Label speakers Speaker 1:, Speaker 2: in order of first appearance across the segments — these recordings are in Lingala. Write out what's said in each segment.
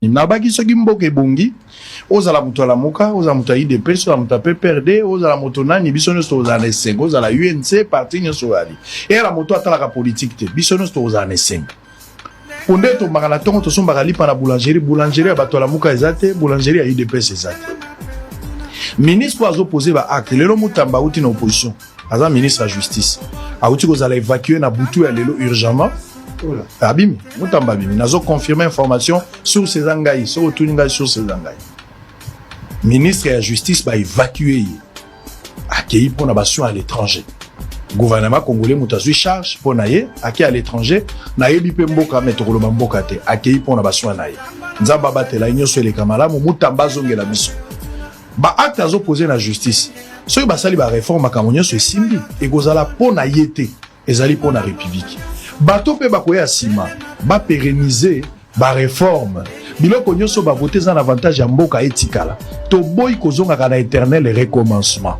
Speaker 1: nabaki soki mboka bongi ozala muto la moka ozala muto IDP ozala muto PPRD ozala muto nani biso nyonso ozala na esengo ozala UNC parti nyonso ali et la moto atalaka politique te biso nyonso ozala na esengo ponde to makana tongo to sombaka lipa na boulangerie ya bato la moka ezate boulangerie ya IDP ezate ministre azo poser ba acte lelo mutamba uti na opposition aza ministre de justice auti kozala évacuer na butu ya lelo urgemment abimi mutamba bimi nazo confirmer information sur ces engaïs sur tuninga sur ces engaïs ministre de la justice ba évacuer accueilli pour na bastion à l'étranger gouvernement congolais mutazui charge pour naye accueilli à l'étranger na yebi pe mboka metokolo mboka te accueilli pour na bastion naye nzamba batela nyoso le kamala mutamba zongela biso ba acte azo poser na justice soki basali ba réforme makambo nyonso esimbi ekozala pona yete ezali pona république bato pe bakoya sima ba pérenniser ba réforme biloko nyonso ba voter za avantage ya mboka etikala to boy kozonga kana éternel recommencement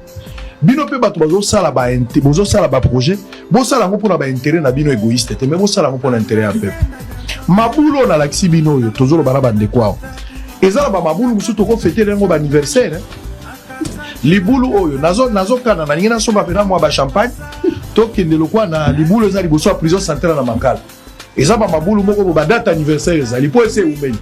Speaker 1: bino pe bato bazo sala ba projet bo sala ngo pona ba intérêt na bino égoïste te mais bo sala ngo pona intérêt ya peuple mabulo na laksi bino yo tozolo bana bande kwao ezala ba mabulu musu to ko fêter lengo ba anniversaire libulu oyo nazo kana na ngina somba pena mwa ba champagne to kende lokwa na libulu za liboso prison centrale na Makala ezala ba mabulu moko ba date anniversaire ezali po ese umeli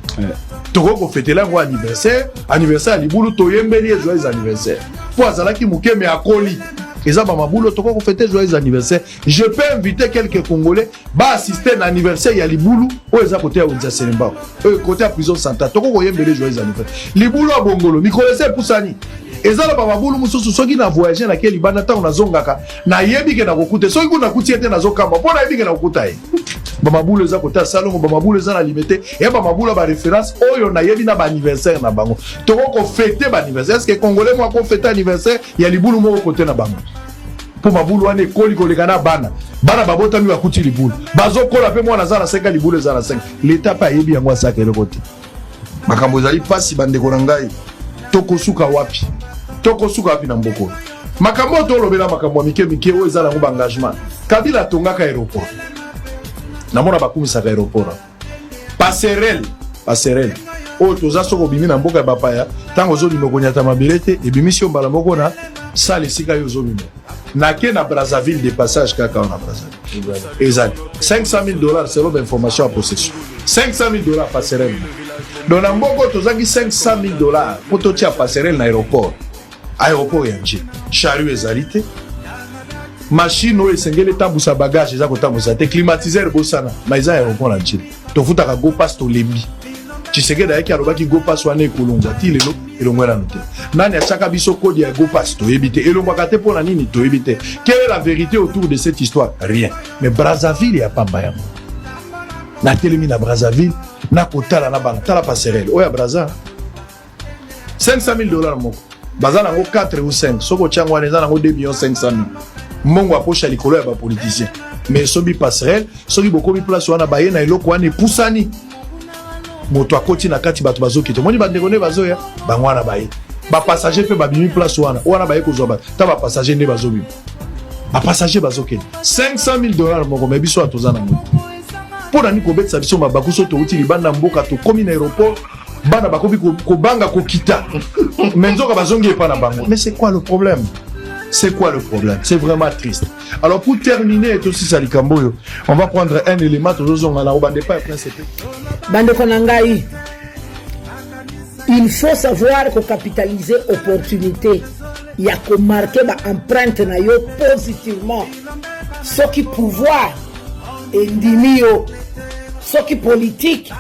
Speaker 1: to ko fêter lengo anniversaire libulu to yembeli joyeux anniversaire po azala ki mukeme akoli ezala ba mabulu to ko fêter joyeux anniversaire je peux inviter quelques congolais ba assister à l'anniversaire ya libulu o eza côté ya Unza Selemba côté ya prison centrale to ko yembeli joyeux anniversaire libulu a bongolo mi connaissez pusani ezala ba mabulu mususu soki na voyager na keli bana ta unazongaka na yebike na kokute soki kuna kutiete na zokamba pona yebike na kokuta ye ba mabulu eza kota salongo ba mabulu eza na limité et ba mabulu ba référence oyo na yebi na ba anniversaire na bango to ko fêter ba anniversaire est-ce que congolais moi ko fêter anniversaire ya libulu moko côté na bango pour mabulu ane koli kolekana bana babota mi bakuti libulu bazo kola pe mwana za na 5 libulu za na 5 l'état pa yebi yango asaka le côté makambo ezali pasi bande ko ngai tokosuka wapi na mboko makambo to lobela makambo mike o ezala ngo engagement kabila tongaka aéroport na mona bakumisa ka aéroport passerelle o toza soko bimi na mboka bapaya tango zo limo konyata mabelete e bimisio mbala moko na sale sika yo zo bimi na ke na Brazzaville de passage kaka na Brazzaville ezali $500,000 selon l'information à possession $500,000 passerelle donc na mboko tozaki $500,000 pour totia passerelle na aéroport ya nje chariot ezalité machine o esengeli tambusa bagage eza kotambusa te climatiseur bosana mais eza aéroport na nje to futaka go pass to lembi Tshisekedi ayaki alobaki go pass wana ekolongwa ti lelo elongwela note nani achaka biso kodi ya go pass to ebite elongwaka te pona nini to ebite quelle est la vérité autour de cette histoire rien mais Brazzaville ya pamba yango na telemi na Brazzaville na kotala na bana tala passerelle oya Brazza $500,000 moko bazana ngo 4 ou 5 soko tchangwa neza na ngo 2,5 millions mongo aposha likolo ya ba politicien mais sobi passerelle soki bokomi place wana baye na eloko wana epusani moto akoti na kati bato bazokite moni bandekone bazoya bangwana baye ba passager pe babimi place wana baye kozwa ba ta ba passager ne bazobi ba passager bazokite $500,000 moko mais biso atozana mo pona ni kobetsa biso mabakuso to uti libanda mboka to komi na aéroport bana bakobi kobanga kokita menzoka bazongi epa na bango mais c'est quoi le problème c'est vraiment triste alors pour terminer tout si salikamboyo on va prendre un élément tozozonga na obande pas principe
Speaker 2: bande konangai il faut savoir que capitaliser opportunité il y a que marquer ba empreinte na yo positivement ce qui pouvoir et ndimio ce qui politique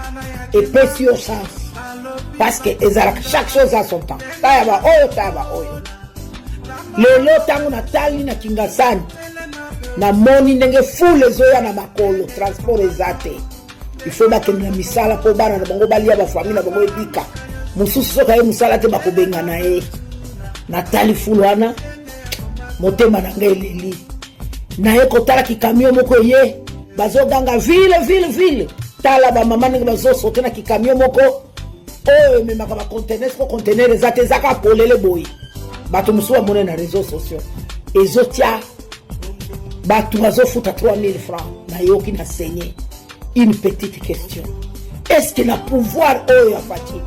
Speaker 2: et précieux sens parce que chaque chose a son temps taba oyo lelo tango na tali na kingasani na moni ndenge fule zoya na makolo transport ezate il faut bakende na misala po bana na bango balia ba famille na bango ebika mususu soka ye musala te bakobenga na ye na tali fulwana motema na ngeleli na ye kotala ki camion moko ye bazoganga ville tala ba mama ndenge bazo sote na ki camion moko oyo memaka ba conteneur ezate zaka polele boyi bato musuwa mone na réseaux sociaux ezotia bato bazofuta 3,000 francs na yoki na saigné une petite question est-ce que na pouvoir oyo ya Faci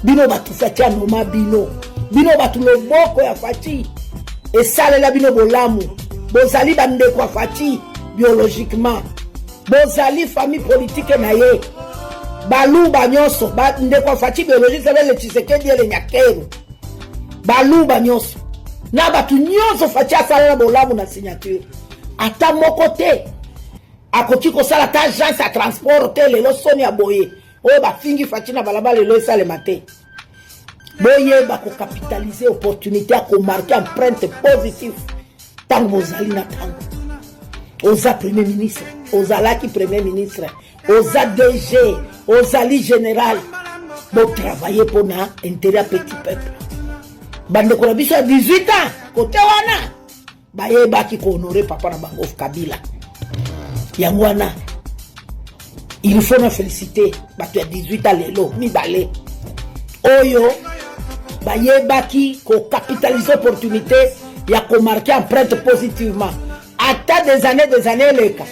Speaker 2: bino batu Faci anoma bino batu loboko ya Faci esalela bino bolamu bozali bandeko ya Faci biologiquement bozali famille politique na ye baluba nyonso ndeko ya Faci biologique le Tshisekedi ele Nyakeru baluba nyonso na batu nyonso Faci asalela bolamu na signature ata moko te akoki kosala ta agence ya transport te lelo soni ya boye oyo bafingi Faci na balabala lelo esalema te boyeba kokapitalize opportunité ya komarke empreinte positive ntango bozali na ntango oza premier ministre ozalaki premier ministre oza DG ozali général botravaille mpo na intérêt ya petit peuple bandeko na biso ya 18 ans kote wana bayebaki kohonore papa na bango Kabila yango wana il faut na féliciter bato ya 18 ans lelo mibale oyo bayebaki kokapitalize opportunité ya komarke empreinte positivement ata des années leka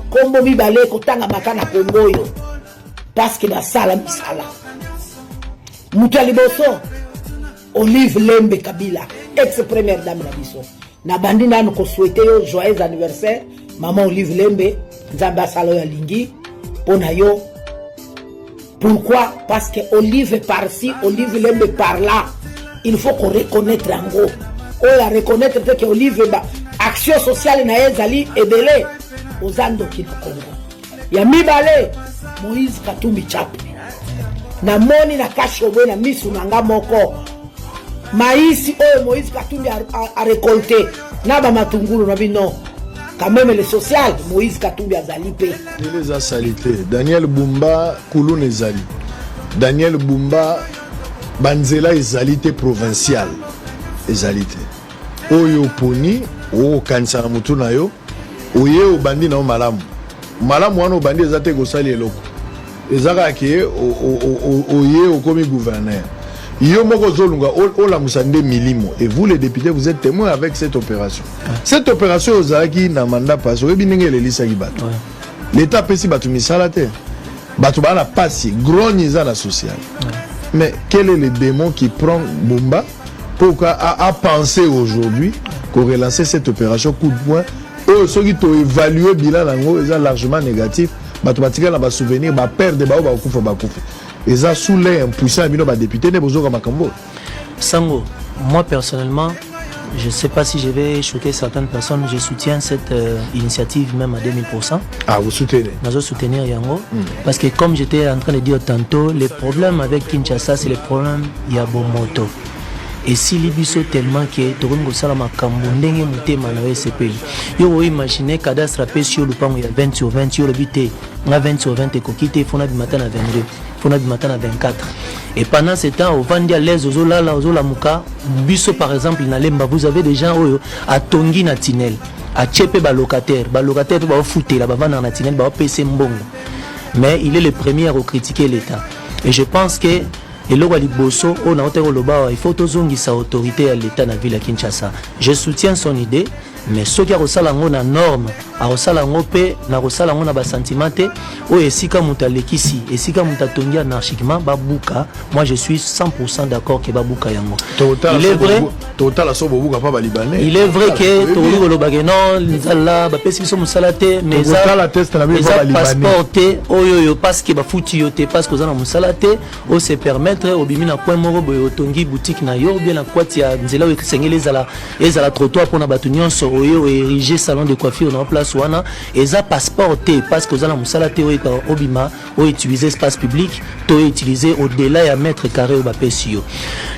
Speaker 2: kombo mibale kotanga makana Kongo oyo parce que basala misala mutu ya liboso Olive Lembe Kabila ex-première dame na biso na bandi nanu kosouhaite yo joyeux anniversaire maman Olive Lembe nzambe asala oyo alingi mpona yo. Pourquoi? Parce que Olive par-ci, Olive Lembe par-là, il faut qu'on reconnaisse yango. On la reconnaître que Olive action sociale na ezali ebele ozando ki na Congo. Ya mibale Moïse Katumbi Chapwe. Na moni na kashobo na misu nanga moko. Maïsi oyo Moïse Katumbi a récolté na ba matungulu na bino. Quand même le social, Moïse Katumbi a zalipé.
Speaker 3: Il les a salité. Daniel Bumba, Kouloun est zali. Daniel Bumba, Banzela est zalité provinciale. Est zalité. Oyo Poni, o Kansana Mutuna yo, oye o bandi na malamu. Malamu wana o bandi ezate gosali eloko. Ezaka ke oye o komi gouverneur. Yo moko zolunga ola musande milimo et vous les députés vous êtes témoins avec cette opération. Cette opération ozaki na mandat passe oyebi ndenge lelisa ki bato. L'état pesi bato misala te. Bato bana pasi grogne za la sociale. Mais quel est le démon qui prend Bumba pour à penser aujourd'hui qu'on relancer cette opération coup de poing ceux qui ont évalué bilan nango est largement négatif. Bato batika na ba souvenir ba perdre ba kufa ba kufa. Et ça sous les impuissants bino ba député ne bozo comme Makambo.
Speaker 4: Sango, moi personnellement, je ne sais pas si je vais choquer certaines personnes, je soutiens cette initiative même à 2000%.
Speaker 3: Ah, vous soutenez?
Speaker 4: Je soutenir Yango. Parce que comme j'étais en train de dire tantôt, les problèmes avec Kinshasa, c'est les problèmes Yabomoto. Et si les biso tellement que Torongo Salama Kambundenge Mutema na SCP. Yo imaginez cadastre sur le pan il y a 20 sur 20 yo le bité. Na 20 sur 20 ko kité fona du matin à 22. Fona du matin à 24. Et pendant ce temps au Vandia les ozola la ozola muka biso par exemple na lemba vous avez des gens à Tongi na Tinel, à Tchepe ba locataire ba fouté là ba vendre na Tinel ba PC mbongo. Mais il est le premier à critiquer l'état. Et je pense que et là, il faut que sa autorité à l'État de la ville de Kinshasa. Je soutiens son idée, mais ce qui a reçu la norme, a reçu la sentiment, et si comme tu as l'équisi, et si comme tu as tongi anarchiquement, moi je suis 100% d'accord que Babouka Yango. Il est vrai. Il est vrai que Togo le Bageno, les Allah, Bapesi sont musalate, mais ça passeporté, parce que Bafouti parce que vous avez musalate, ou se permettre au bimina point moro boyo tongi boutique na yo bien la kwati ya nzela o sengele ezala trottoir pour na batunyon so oyo ériger salon de coiffure na place wana eza passeporté parce que vous avez musalate o bima o utiliser espace public to utiliser au-delà ya mètre carré au bapesio.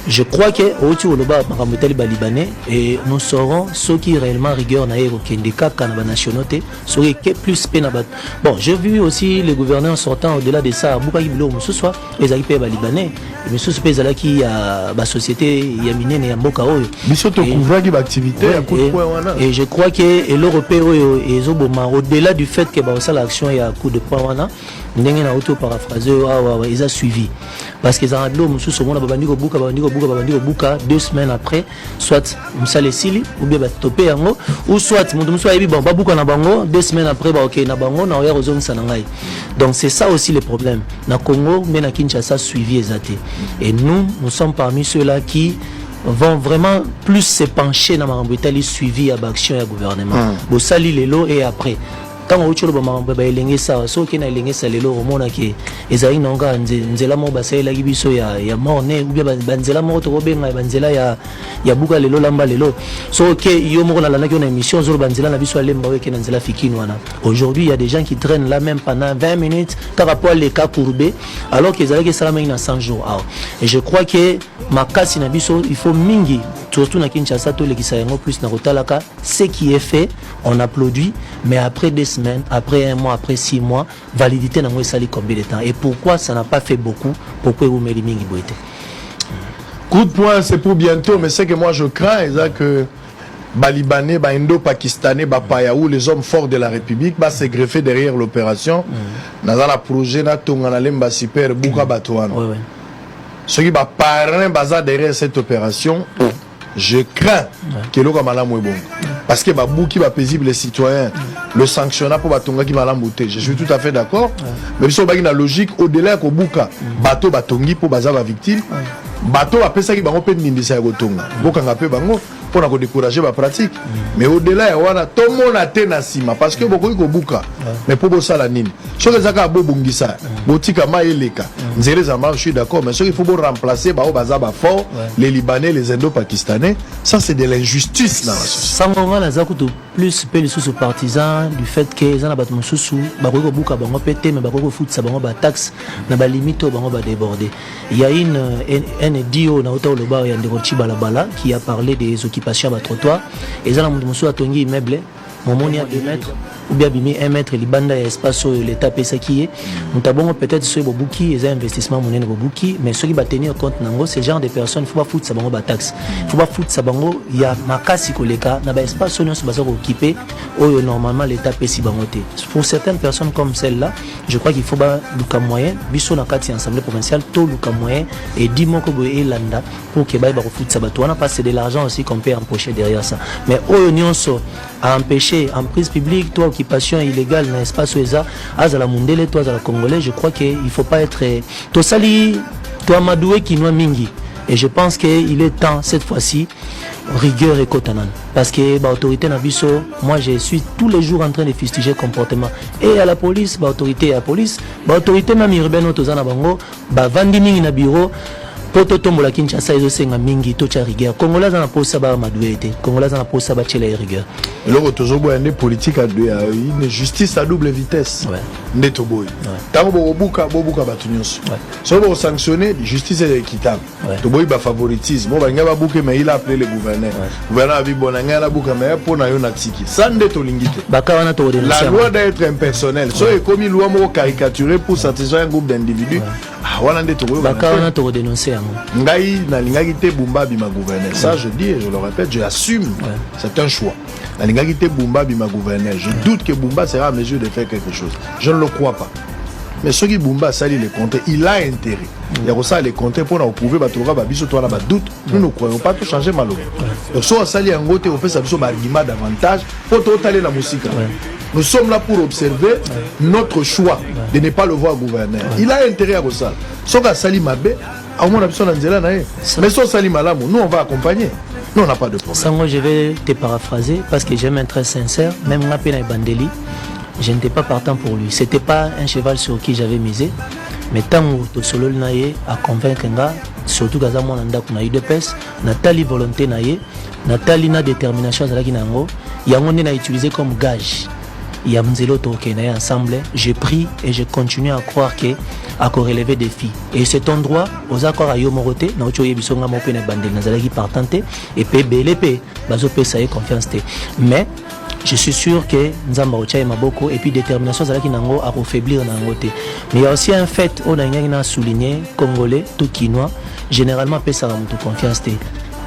Speaker 4: Je crois que au-dessus au loba makamoteli libanais et nous saurons ceux qui réellement rigueur na ero kendeka kana ba nationalité ceux qui plus pena bat. Bon, j'ai vu aussi les gouverneurs sortant au-delà de ça buka kibilo ce soir les aïpé ba libanais mais ce qui est là qui a la société Yamine et Mboka oyo
Speaker 3: bisoto couvrir qui activité à coup de poing wana
Speaker 4: et je crois que l'européen et zoboma au-delà du fait que ba ça l'action et à coup de poing wana ndenge na auto paraphraser ils a suivi parce que za ndlo mususu mona babandi ko buka babandi ko buka 2 semaines après soit musale sili ou bien topé yango ou soit mutu muso ayebi bon babuka na bango 2 semaines après ba OK na bango na oya ozongisa na ngai. Donc c'est ça aussi le problème na Congo mais na Kinshasa suivi ezate. Et nous sommes parmi ceux-là qui vont vraiment plus se pencher dans ma Italie suivi à l'action et à gouvernement. Bo sali lelo et après quand on cholo ba mamba ba elenge ça so ke na elenge ça lelo o mona ke ezali nonga nzela mo ba sala ki biso ya morne ou bien banzela mo to benga banzela ya buka lelo lamba lelo so ke yo mo na la na émission zo banzela na biso lemba we ke na nzela fikini wana. Aujourd'hui il y a des gens qui traînent là même pendant 20 minutes par rapport les cas courbés alors qu'ils allaient que ça la 100 jours. Et je crois que makasi na biso il faut mingi surtout na Kinshasa to le kisayango plus na rotalaka ce qui est fait on applaudit mais après 2 semaines, après 1 mois, après 6 mois, validité n'a pas sali combien de temps. Et pourquoi ça n'a pas fait beaucoup? Pourquoi vous mettez mingi boité?
Speaker 3: Coup de poing, c'est pour bientôt, mais c'est que moi je crains que Balibanais, Indo-Pakistanais, Payaou, les hommes forts de la République, se greffer derrière l'opération. Dans la projet, Tonganalem, Super, Bouka Batouane. Ceux qui parrain derrière cette opération, je crains que l'on ait bon. Parce que Babouki va paisible les citoyens, le sanctionna pour Batonga qui m'a l'embouté. Je suis tout à fait d'accord. Mais si on a une logique, au-delà de Bouka, bateau Batongi pour Baza la victime, bateau a pensé qu'il va rompre une indiscipline à Gotonga. Bouka n'a pas bango pour nous décourager la pratique. Mais au-delà, on a tout le monde à Tenasima parce que beaucoup de Bouka, mais pour Bossa la Nine. Sur les accords Bobungisa, Botika Maeleka, je suis d'accord, mais il faut remplacer Baza fort, les Libanais, les Indo-Pakistanais. Ça, c'est de l'injustice dans la société.
Speaker 4: Plus sous partisans du fait que les gens ont sous bakoko buka bango pété mais bakoko foot ça bango ba taxe na ba limite bango ba déborder. Il y a un dio na auto loba ya ndeko Balabala qui a parlé des occupations à trottoir et ça na musu atongi immeuble momoni à 2 mètres ou bien bimi 1 mètre libanda ya espace l'état pesa qui est mutabongo peut-être sur bobuki et investissement monene bobuki mais ceux qui va tenir compte nango ce genre de personnes faut pas foutre ça bango ba taxe faut pas foutre ça bango il y a makasi koleka na ba espace non se occupé ou normalement l'état pesi bango te. Pour certaines personnes comme celle-là je crois qu'il faut ba luka moyen biso na kati assemblée provinciale to luka moyen et dis-moi que boye landa pour que ba foutre ça batouana parce que c'est de l'argent aussi qu'on peut empocher derrière ça mais au nyonso à empêcher en prise publique toi occupation illégale dans l'espace OESA azala mundele toi azala congolais je crois que il faut pas être to sali to madoué qui noa mingi et je pense que il est temps cette fois-ci rigueur et kotanan parce que autorité na biso moi je suis tous les jours en train de fustiger comportement et à la police autorité à la police autorité même urbaine tozana bango vandi mingi na bureau poto tombola Kinshasa ezosenga mingi to cha rigueur congolais na posa ba madouete congolais na posa ba chela rigueur
Speaker 3: loko tozobo ande politique à une justice à double vitesse ndeto boy tango bobuka batu nyonso so bo sanctionner justice est équitable to boy ba favoritisme ba nga ba buke mais il a appelé le gouverneur gouverneur bi bonanga la buka mais pour na yo na tiki ça ndeto lingite
Speaker 4: baka wana to dénoncer
Speaker 3: la loi d'être impersonnel so est comme loi mo caricaturé pour satisfaire un groupe d'individus wana ndeto
Speaker 4: baka wana to dénoncer
Speaker 3: ngai na lingaki te bumba bima gouverneur ça je dis et je le répète je l'assume c'est un choix na lingaki te bumba bima gouverneur je doute que Bumba sera en mesure de faire quelque chose je ne le crois pas mais ce qui Bumba sali les comptes il a intérêt il y a ça les comptes pour nous prouver batouka babiso toi là ba doute nous ne croyons pas tout changer malo donc so sali en gote on fait ça biso ba argument davantage pour tout aller la musique nous sommes là pour observer notre choix de ne pas le voir gouverneur il a intérêt à ça so ka sali mabe mais sans Salim Alamou, nous on va accompagner. Nous on n'a pas de problème.
Speaker 4: Sango, je vais te paraphraser parce que j'aime un très sincère. Même Ngapena Bandeli, je n'étais pas partant pour lui. C'était pas un cheval sur qui j'avais misé. Mais tant que solo naie à convaincre nga, surtout quand on a qu'on a eu de pèse, Nathalie volonté naie, Nathalie na détermination à la Kinango, yango n'a utilisé comme gage. Il y a Mzelo Tokenaya ensemble, j'ai pris et je continue à croire que à relever des défis. Et cet endroit, aux accords à Yomorote, na ocho yebisonga mopene bandel nazalaki partante et PBLP, bazo pesaye confiance te. Mais je suis sûr que Nzamba Ocha Maboko et puis détermination zalaki nango à affaiblir nango te. Mais il y a aussi un fait on a souligné congolais tout quinois généralement pesa mutu confiance te.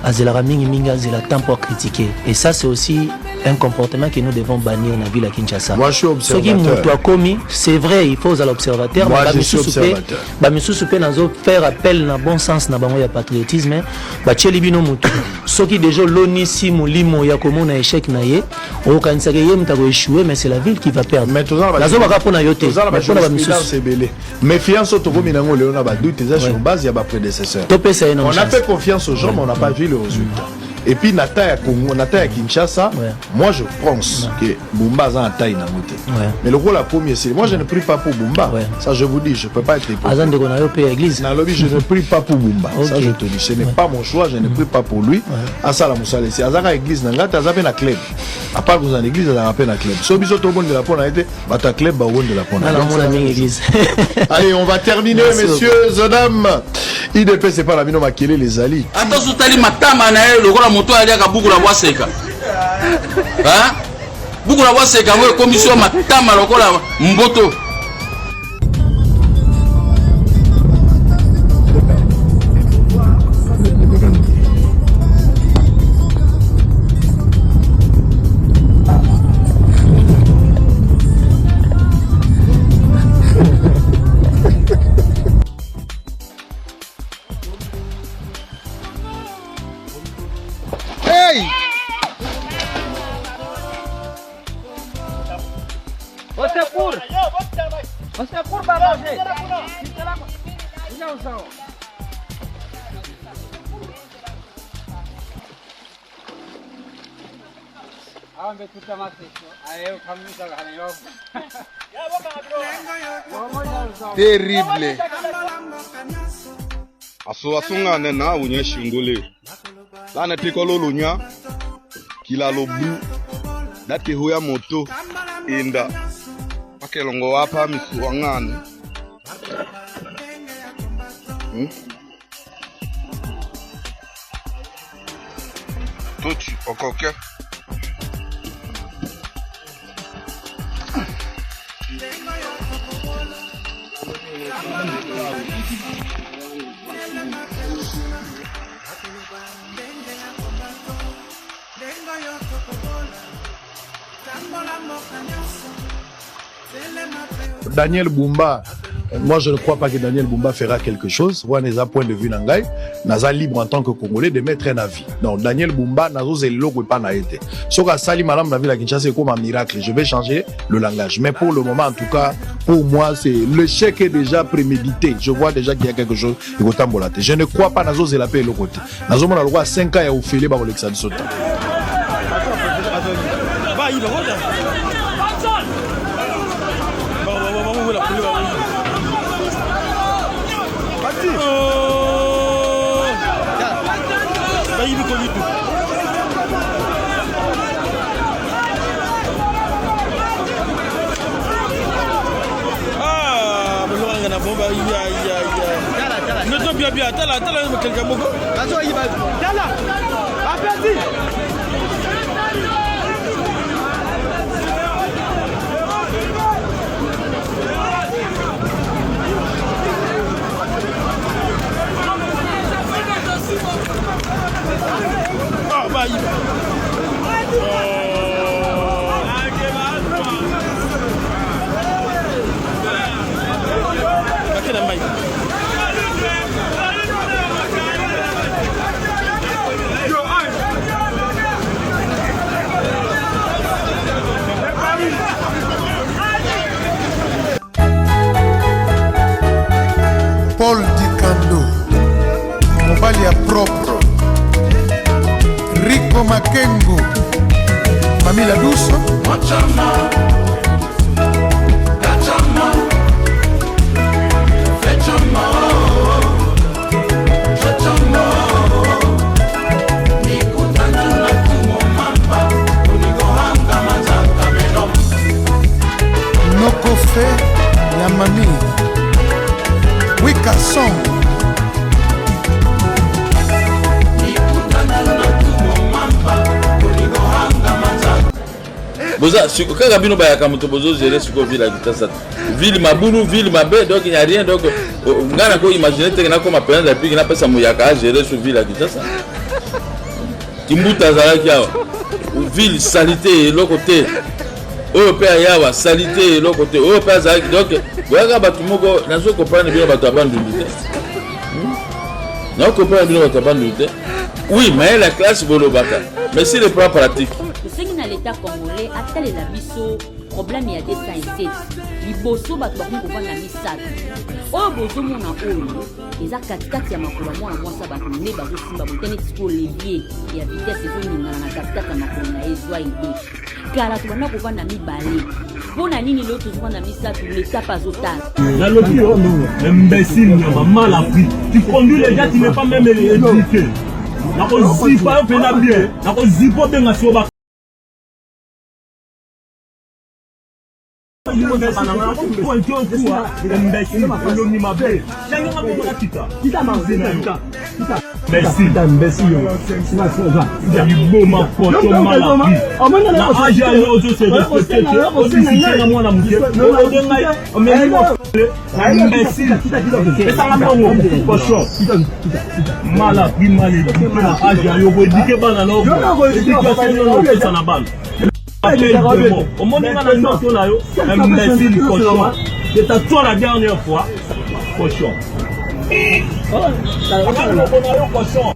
Speaker 4: Azela mingi mingi azela temps pour critiquer et ça c'est aussi un comportement que nous devons bannir dans la ville à Kinshasa.
Speaker 1: Moi, je suis observateur.
Speaker 4: Ce qui est commis, c'est vrai, il faut aller observateur.
Speaker 1: Moi, je suis observateur.
Speaker 4: Je suis faire appel dans le bon sens, dans le patriotisme. Ce qui déjà l'oni si molimo ya comme on a échec naie, au kansageye mtako échoué, mais c'est la ville qui va perdre.
Speaker 1: Mais tout ça,
Speaker 4: la zone va pour nayote.
Speaker 1: Méfiance au Togo Minango Léona Badou, t'es sur base, il y a ma prédécesseur. On a fait confiance aux gens, mais on n'a pas vu le résultat. Et puis Nata ya Congo, Nata ya Kinshasa, moi je pense que Bumba a un taille dans moté. Mais le rôle la première c'est moi je ne prie pas pour Bumba. Ça je vous dis, je peux pas être
Speaker 4: Azan de Gonayo paye église.
Speaker 1: Dans lobby je ne prie pas pour Bumba. Ça je te dis, ce n'est pas mon choix, je ne prie pas pour lui. Asa la musala c'est Azaka église nangata Azape na club. À part vous en église Azaka na club. So biso to bon de la pona été, bata club ba bon de la pona. Allez, on va terminer messieurs et dames. IDP c'est pas la mino makele les ali.
Speaker 5: Attention tali matama na le moto aliaka buku la waseka hein buku la waseka mo commission matama lokola mboto
Speaker 6: terrible asoasunga nena unye shingole lana tikolo lunya kila lobu dati huya moto inda pakelongo wapa misuangane tuchi okoke
Speaker 1: Daniel Bumba, moi je ne crois pas que Daniel Bumba fera quelque chose. Moi, n'est point de vue Nangai, Naza libre en tant que Congolais de mettre un avis. Non, Daniel Bumba, Nazo c'est logo pas na été. Soka Sali Malam na ville à Kinshasa c'est comme un miracle. Je vais changer le langage, mais pour le moment en tout cas, pour moi c'est le chèque est déjà prémédité. Je vois déjà qu'il y a quelque chose qui est tambolaté. Je ne crois pas Nazo c'est la paix le côté. Nazo mon a 5 ans et au félé ba Alexandre Sota.
Speaker 7: Paul Dikando, mobali ya propre, Rico Makengo, Mamila Duso, Nokofe ya mami Wikason
Speaker 5: Boza, quand Gabino Bayaka Motobozo gérer ce qu'on vit là, ville Mabunu, ville Mabé, donc il n'y a rien. Donc, on a imaginé que comme appelé depuis qu'il n'a pas sa mouyaka gérer ce ville là, Kimbuta Zalakia. ville salité l'autre côté au père yawa salité l'autre côté au père Zaki donc voilà bato moko nazo comprendre bien bato abandonné non comprendre bien bato abandonné oui mais la classe bolobaka mais c'est le plan pratique
Speaker 8: ce qui dans l'état congolais a tel la biso problème il y a des sincères liboso bato bakongo vanda misato oyo bozomona oyo eza katikati ya makolo mwana mwasa bato ne bazosimba botene tiko levier ya vitesse ezoningana na katikati ya makolo na ezwa ide kala tobanda kovanda mibale mpona nini leo tozovanda misato l'étape azotala
Speaker 9: nalobi yo imbécile nyama mal appris tu conduis les gars tu n'es pas même éduqué nakozipa yo mpena bien nakozipa obenga si oba au monde on a la notion là yo imbécile cochon c'est à toi la dernière fois cochon cochon